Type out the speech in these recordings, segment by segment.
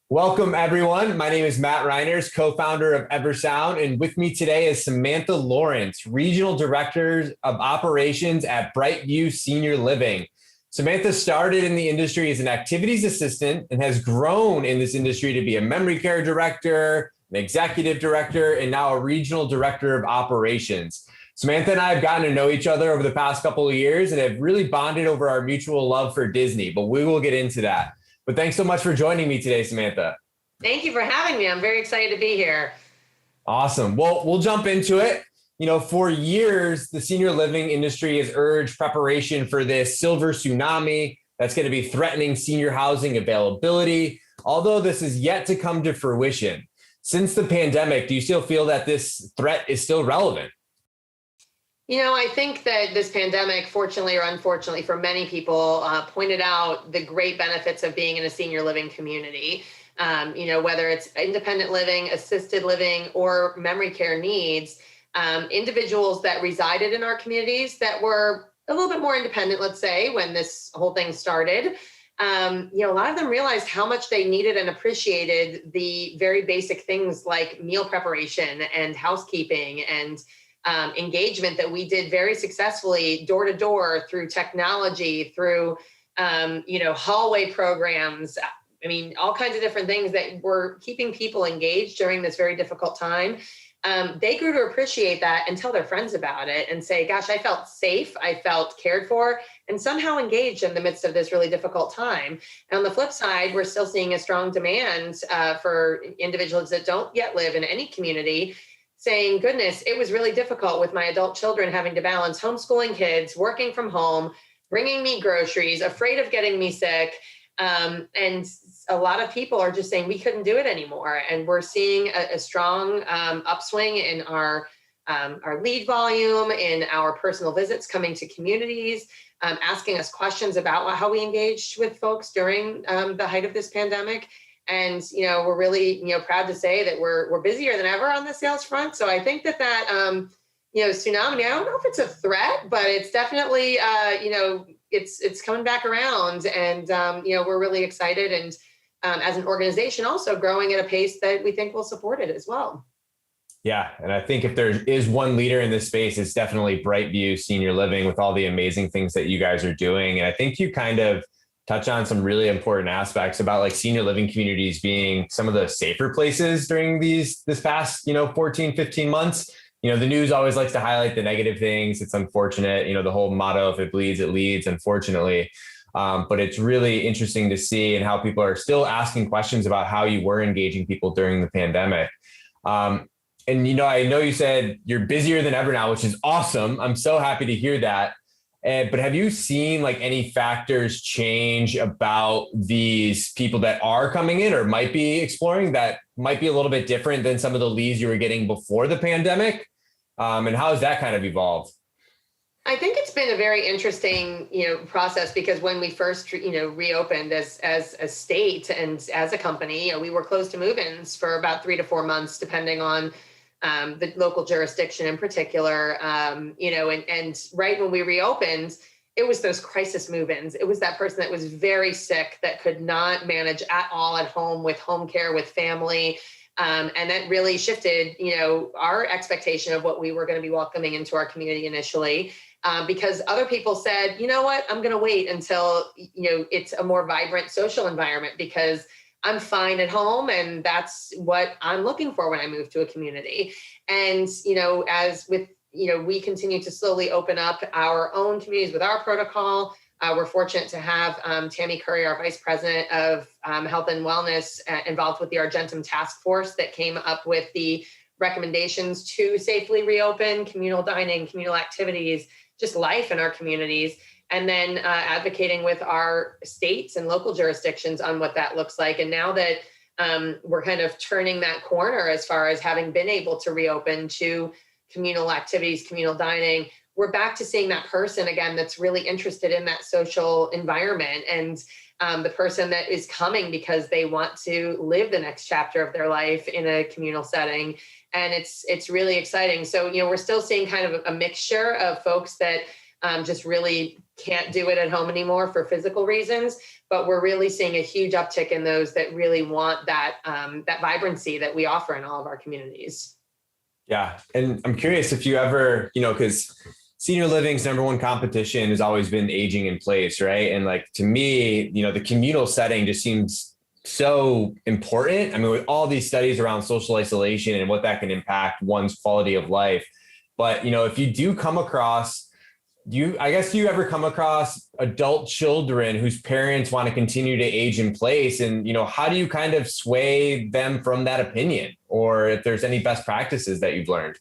Welcome, everyone. My name is Matt Reiners, co-founder of Eversound, and with me today is Samantha Lawrence, Regional Director of Operations at Brightview Senior Living. Samantha started in the industry as an activities assistant and has grown in this industry to be a memory care director, an executive director, and now a regional director of operations. Samantha and I have gotten to know each other over the past couple of years and have really bonded over our mutual love for Disney, but we will get into that. But thanks so much for joining me today, Samantha. Thank you for having me. I'm very excited to be here. Awesome. Well, we'll jump into it. For years, the senior living industry has urged preparation for this silver tsunami that's going to be threatening senior housing availability, although this is yet to come to fruition. Since the pandemic, do you still feel that this threat is still relevant? I think that this pandemic, fortunately or unfortunately for many people, pointed out the great benefits of being in a senior living community. Whether it's independent living, assisted living, or memory care needs, individuals that resided in our communities that were a little bit more independent, let's say, when this whole thing started, a lot of them realized how much they needed and appreciated the very basic things like meal preparation and housekeeping and engagement that we did very successfully door to door through technology, through, hallway programs. I mean, all kinds of different things that were keeping people engaged during this very difficult time. They grew to appreciate that and tell their friends about it and say, gosh, I felt safe, I felt cared for, and somehow engaged in the midst of this really difficult time. And on the flip side, we're still seeing a strong demand for individuals that don't yet live in any community, saying, goodness, it was really difficult with my adult children having to balance homeschooling kids, working from home, bringing me groceries, afraid of getting me sick. And a lot of people are just saying we couldn't do it anymore. And we're seeing a strong upswing in our lead volume, in our personal visits coming to communities, asking us questions about how we engaged with folks during the height of this pandemic. And, we're really, proud to say that we're busier than ever on the sales front. So I think that tsunami, I don't know if it's a threat, but it's definitely, it's coming back around. And, we're really excited. And as an organization, also growing at a pace that we think will support it as well. Yeah. And I think if there is one leader in this space, it's definitely Brightview Senior Living with all the amazing things that you guys are doing. And I think you kind of touch on some really important aspects about like senior living communities being some of the safer places during this past, 14, 15 months. The news always likes to highlight the negative things. It's unfortunate, the whole motto, if it bleeds, it leads, unfortunately. But it's really interesting to see and how people are still asking questions about how you were engaging people during the pandemic. And, I know you said you're busier than ever now, which is awesome. I'm so happy to hear that. But have you seen like any factors change about these people that are coming in or might be exploring that might be a little bit different than some of the leads you were getting before the pandemic? And how has that kind of evolved? I think it's been a very interesting, process because when we first, reopened as a state and as a company, we were closed to move-ins for about 3 to 4 months, depending on the local jurisdiction in particular, and right when we reopened, it was those crisis move-ins. It was that person that was very sick that could not manage at all at home with home care, with family. And that really shifted, our expectation of what we were going to be welcoming into our community initially, because other people said, you know what, I'm going to wait until, it's a more vibrant social environment because I'm fine at home. And that's what I'm looking for when I move to a community. And, as with, we continue to slowly open up our own communities with our protocol. We're fortunate to have Tammy Curry, our Vice President of Health and Wellness, involved with the Argentum Task Force that came up with the recommendations to safely reopen communal dining, communal activities, just life in our communities. And then advocating with our states and local jurisdictions on what that looks like. And now that we're kind of turning that corner as far as having been able to reopen to communal activities, communal dining, we're back to seeing that person again that's really interested in that social environment and the person that is coming because they want to live the next chapter of their life in a communal setting. And it's really exciting. So, we're still seeing kind of a mixture of folks that just really can't do it at home anymore for physical reasons. But we're really seeing a huge uptick in those that really want that that vibrancy that we offer in all of our communities. Yeah. And I'm curious if you ever, because senior living's number one competition has always been aging in place, right? And like, to me, the communal setting just seems so important. I mean, with all these studies around social isolation and what that can impact one's quality of life. But, if you do come across, do you ever come across adult children whose parents want to continue to age in place? And, how do you kind of sway them from that opinion? Or if there's any best practices that you've learned?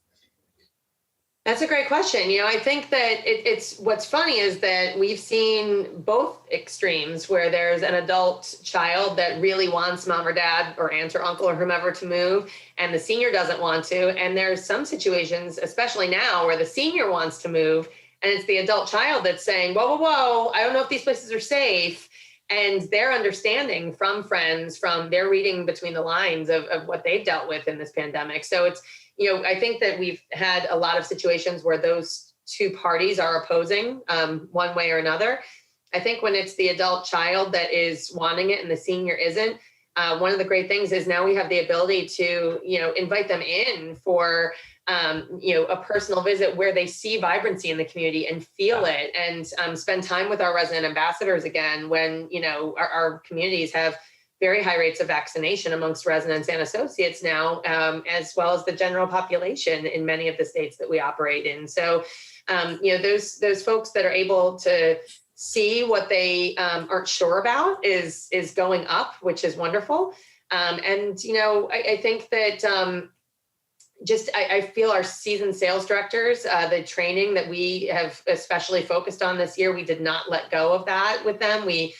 That's a great question. I think that it's what's funny is that we've seen both extremes where there's an adult child that really wants mom or dad or aunt or uncle or whomever to move, and the senior doesn't want to. And there's some situations, especially now, where the senior wants to move, and it's the adult child that's saying, whoa, whoa, whoa, I don't know if these places are safe. And their understanding from friends, from their reading between the lines of what they've dealt with in this pandemic. So it's, I think that we've had a lot of situations where those two parties are opposing one way or another. I think when it's the adult child that is wanting it and the senior isn't, one of the great things is now we have the ability to, invite them in for, a personal visit where they see vibrancy in the community and feel it, and spend time with our resident ambassadors again when, our communities have very high rates of vaccination amongst residents and associates now, as well as the general population in many of the states that we operate in. So, those folks that are able to see what they aren't sure about is going up, which is wonderful. I think that I feel our seasoned sales directors, the training that we have especially focused on this year, we did not let go of that with them. We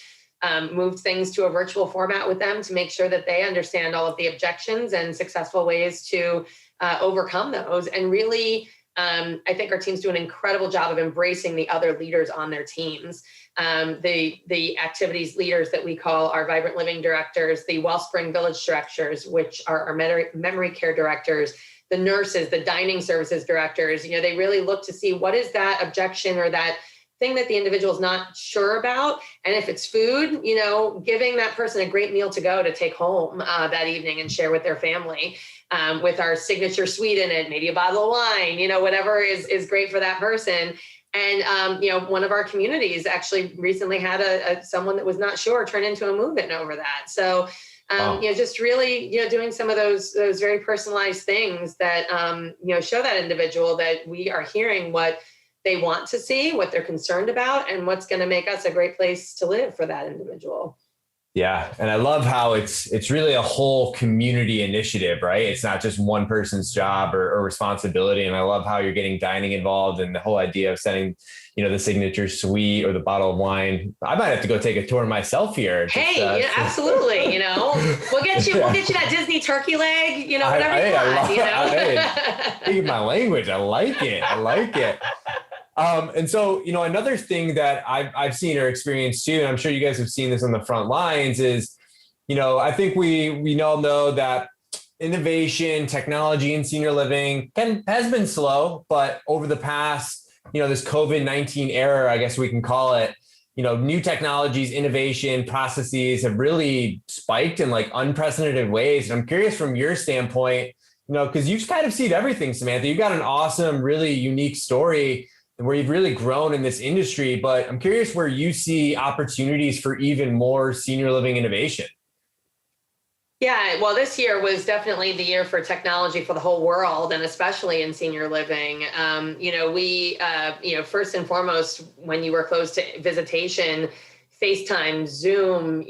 moved things to a virtual format with them to make sure that they understand all of the objections and successful ways to overcome those. And really, I think our teams do an incredible job of embracing the other leaders on their teams. The activities leaders that we call our Vibrant Living directors, the Wellspring Village directors, which are our memory care directors, the nurses, the dining services directors, they really look to see what is that objection or that thing that the individual is not sure about. And if it's food, giving that person a great meal to go to take home that evening and share with their family, with our signature sweet in it, maybe a bottle of wine, whatever is great for that person. And, one of our communities actually recently had someone that was not sure turn into a move-in over that. So, wow. Just really, doing some of those very personalized things that, show that individual that we are hearing what they want to see, what they're concerned about, and what's going to make us a great place to live for that individual. Yeah. And I love how it's really a whole community initiative, right? It's not just one person's job or responsibility. And I love how you're getting dining involved and the whole idea of sending, the signature suite or the bottle of wine. I might have to go take a tour myself here. Hey, absolutely. We'll get you that Disney turkey leg, whatever you want. Speaking my language. I like it. And so, another thing that I've seen or experienced too, and I'm sure you guys have seen this on the front lines is, I think we all know that innovation, technology in senior living has been slow, but over the past, this COVID-19 era, I guess we can call it, new technologies, innovation, processes have really spiked in like unprecedented ways. And I'm curious from your standpoint, because you've kind of seen everything, Samantha. You've got an awesome, really unique story where you've really grown in this industry, but I'm curious where you see opportunities for even more senior living innovation. Yeah, well, this year was definitely the year for technology for the whole world, and especially in senior living. We first and foremost, when you were closed to visitation, FaceTime, Zoom,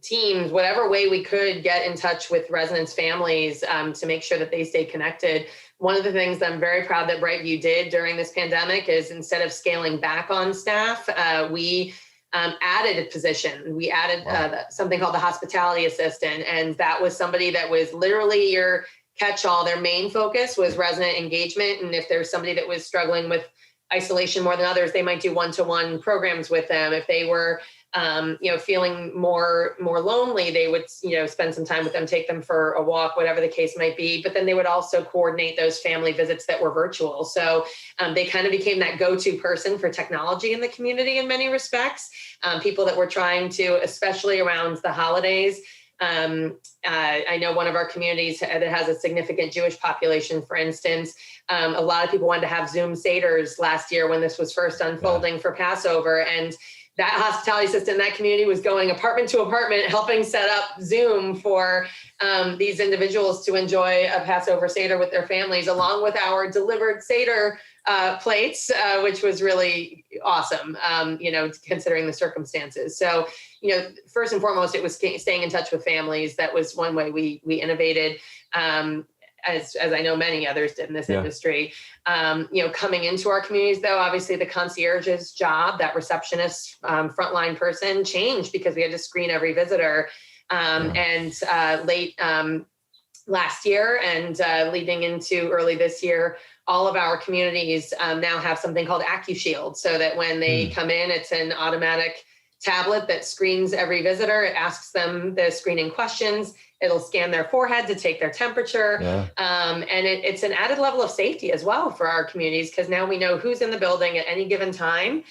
Teams, whatever way we could get in touch with residents' families to make sure that they stay connected. One of the things that I'm very proud that Brightview did during this pandemic is instead of scaling back on staff, we added a position. We added something called the hospitality assistant. And that was somebody that was literally your catch-all. Their main focus was resident engagement. And if there's somebody that was struggling with isolation more than others, they might do one-to-one programs with them. If they were feeling more lonely, they would, spend some time with them, take them for a walk, whatever the case might be. But then they would also coordinate those family visits that were virtual. So they kind of became that go-to person for technology in the community in many respects. People that were trying to, especially around the holidays. I know one of our communities that has a significant Jewish population, for instance, a lot of people wanted to have Zoom Seders last year when this was first unfolding for Passover. And that hospitality system, that community was going apartment to apartment, helping set up Zoom for these individuals to enjoy a Passover Seder with their families, along with our delivered Seder plates, which was really awesome, considering the circumstances. So, first and foremost, it was staying in touch with families. That was one way we innovated. As I know many others did in this industry. Coming into our communities, though, obviously the concierge's job, that receptionist, frontline person, changed because we had to screen every visitor. And late last year and leading into early this year, all of our communities now have something called AccuShield, so that when they come in, it's an automatic tablet that screens every visitor. It asks them the screening questions. It'll scan their forehead to take their temperature. And it's an added level of safety as well for our communities, because now we know who's in the building at any given time,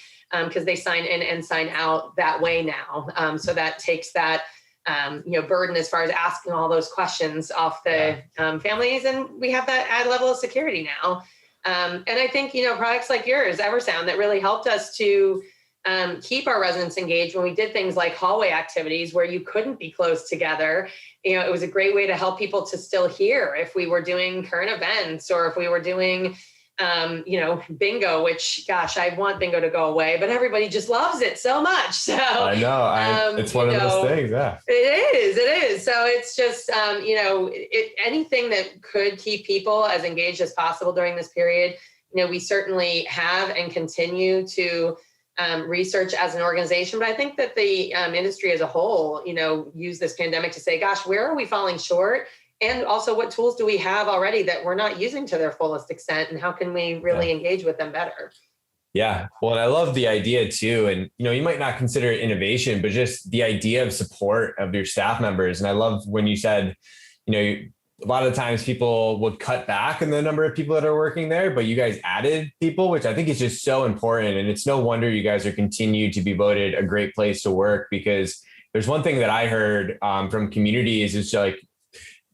because they sign in and sign out that way now. So that takes that burden as far as asking all those questions off the families. And we have that added level of security now. And I think, products like yours, Eversound, that really helped us to keep our residents engaged when we did things like hallway activities where you couldn't be close together. It was a great way to help people to still hear if we were doing current events, or if we were doing, bingo, which, gosh, I want bingo to go away, but everybody just loves it so much. So I know it's one of those things. Yeah, it is. So it's just, anything that could keep people as engaged as possible during this period. We certainly have and continue to research as an organization, but I think that the industry as a whole, use this pandemic to say, gosh, where are we falling short? And also, what tools do we have already that we're not using to their fullest extent? And how can we really engage with them better? Yeah. Well, and I love the idea too. And, you might not consider it innovation, but just the idea of support of your staff members. And I love when you said, a lot of the times people would cut back on the number of people that are working there, but you guys added people, which I think is just so important. And it's no wonder you guys are continued to be voted a great place to work, because there's one thing that I heard from communities is like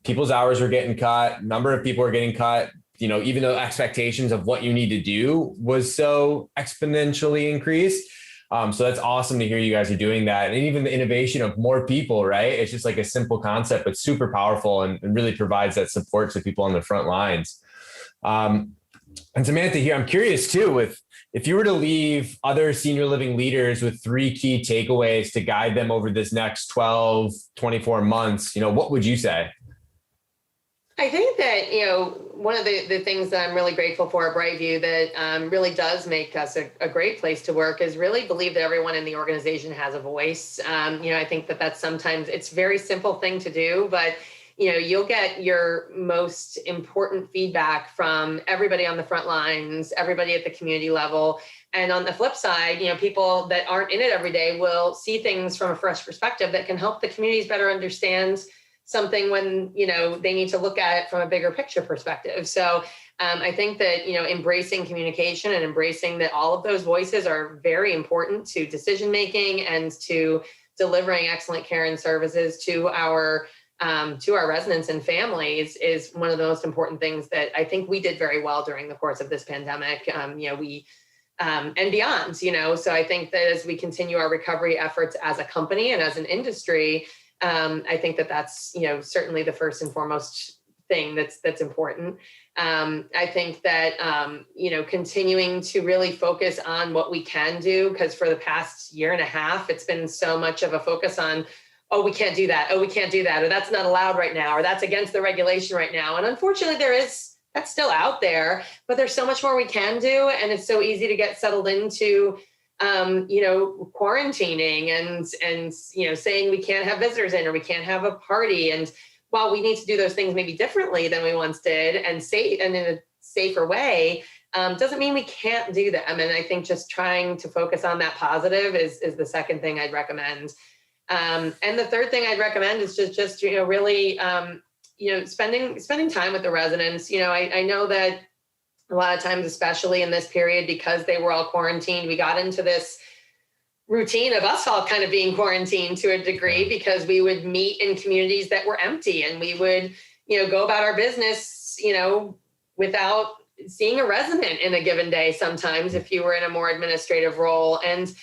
people's hours are getting cut, number of people are getting cut, even though expectations of what you need to do was so exponentially increased. So that's awesome to hear you guys are doing that. And even the innovation of more people, right? It's just like a simple concept, but super powerful and really provides that support to people on the front lines. And Samantha here, I'm curious too, if you were to leave other senior living leaders with 3 key takeaways to guide them over this next 12, 24 months, what would you say? I think that, one of the things that I'm really grateful for at Brightview that really does make us a great place to work is really believe that everyone in the organization has a voice. I think that that's sometimes it's a very simple thing to do, but you'll get your most important feedback from everybody on the front lines, everybody at the community level. And on the flip side, people that aren't in it every day will see things from a fresh perspective that can help the communities better understand something when, they need to look at it from a bigger picture perspective. So I think that, embracing communication and embracing that all of those voices are very important to decision-making and to delivering excellent care and services to our residents and families is one of the most important things that I think we did very well during the course of this pandemic. We and beyond, so I think that as we continue our recovery efforts as a company and as an industry, I think that that's, certainly the first and foremost thing that's important. I think that, continuing to really focus on what we can do, because for the past year and a half, it's been so much of a focus on, oh, we can't do that. Oh, we can't do that. Or that's not allowed right now. Or that's against the regulation right now. And unfortunately, that's still out there, but there's so much more we can do. And it's so easy to get settled into quarantining and saying we can't have visitors in or we can't have a party. And while we need to do those things maybe differently than we once did and in a safer way, Doesn't mean we can't do them. And I think just trying to focus on that positive is the second thing I'd recommend. And the third thing I'd recommend is just really, spending time with the residents. I know that a lot of times, especially in this period, because they were all quarantined, we got into this routine of us all kind of being quarantined to a degree, because we would meet in communities that were empty, and we would, go about our business, without seeing a resident in a given day sometimes, if you were in a more administrative role. And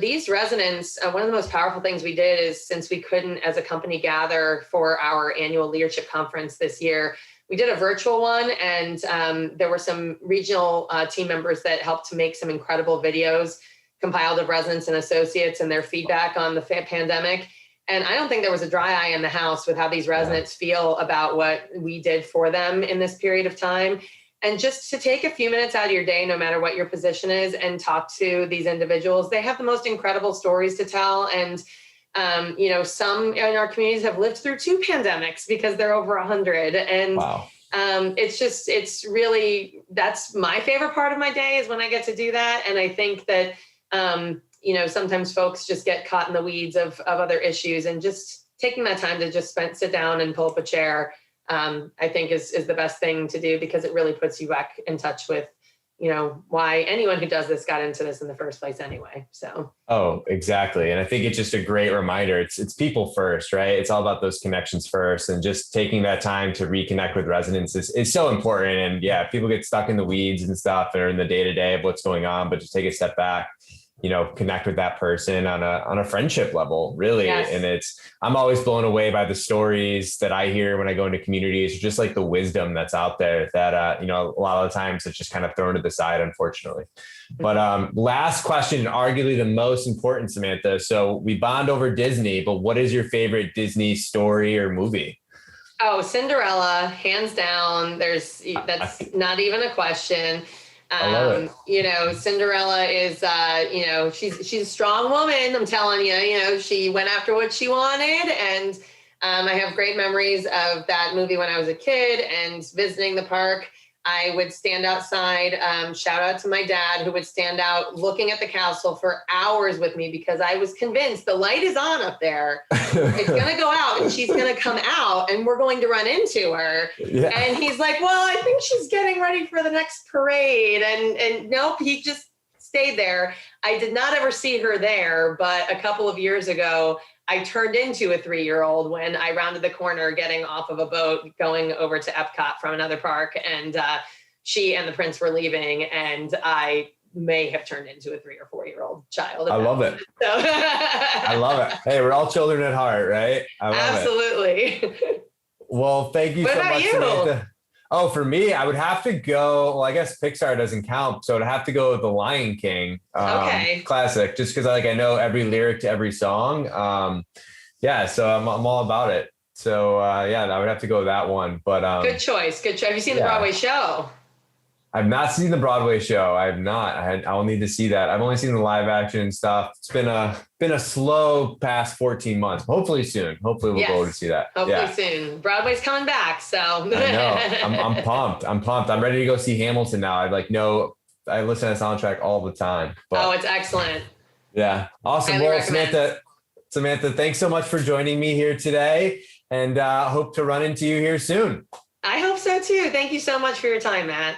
these residents, one of the most powerful things we did is, since we couldn't as a company gather for our annual leadership conference this year, we did a virtual one. And there were some regional team members that helped to make some incredible videos compiled of residents and associates and their feedback on the pandemic. And I don't think there was a dry eye in the house with how these residents feel about what we did for them in this period of time. And just to take a few minutes out of your day, no matter what your position is, and talk to these individuals. They have the most incredible stories to tell. And, some in our communities have lived through 2 pandemics because they're over 100. And wow. It's really, that's my favorite part of my day, is when I get to do that. And I think that, sometimes folks just get caught in the weeds of other issues, and just taking that time to just sit down and pull up a chair, I think is the best thing to do, because it really puts you back in touch with, why anyone who does this got into this in the first place anyway. So. Oh, exactly. And I think it's just a great reminder. It's people first, right? It's all about those connections first, and just taking that time to reconnect with residents is so important. And yeah, people get stuck in the weeds and stuff, or in the day-to-day of what's going on, but just take a step back, connect with that person on a friendship level, really. Yes. And I'm always blown away by the stories that I hear when I go into communities, just like the wisdom that's out there that, a lot of the times it's just kind of thrown to the side, unfortunately. But last question, arguably the most important, Samantha. So we bond over Disney, but what is your favorite Disney story or movie? Oh, Cinderella, hands down. That's not even a question. I love it. Cinderella is, she's a strong woman. I'm telling you, she went after what she wanted. And I have great memories of that movie when I was a kid and visiting the park. I would stand outside, shout out to my dad, who would stand out looking at the castle for hours with me, because I was convinced the light is on up there. It's going to go out and she's going to come out and we're going to run into her. Yeah. And he's like, well, I think she's getting ready for the next parade. And nope, he just stayed there. I did not ever see her there, but a couple of years ago, I turned into a 3-year-old when I rounded the corner getting off of a boat going over to Epcot from another park, and she and the prince were leaving, and I may have turned into a 3 or 4-year-old child. I love it. So. I love it. Hey, we're all children at heart, right? I love Absolutely. It. Well, thank you so much, you? Samantha. Oh, for me, I would have to go. Well, I guess Pixar doesn't count, so I'd have to go with The Lion King, classic. Just because I know every lyric to every song. So I'm all about it. So I would have to go with that one. But good choice. Have you seen the Broadway show? I've not seen the Broadway show. I have not. I'll need to see that. I've only seen the live action stuff. It's been a slow past 14 months. Hopefully soon. Hopefully we'll go to see that. Hopefully soon. Broadway's coming back. So I know. I'm pumped. I'm ready to go see Hamilton now. I listen to the soundtrack all the time. But, it's excellent. Yeah. Awesome. Well, Samantha, thanks so much for joining me here today, and hope to run into you here soon. I hope so too. Thank you so much for your time, Matt.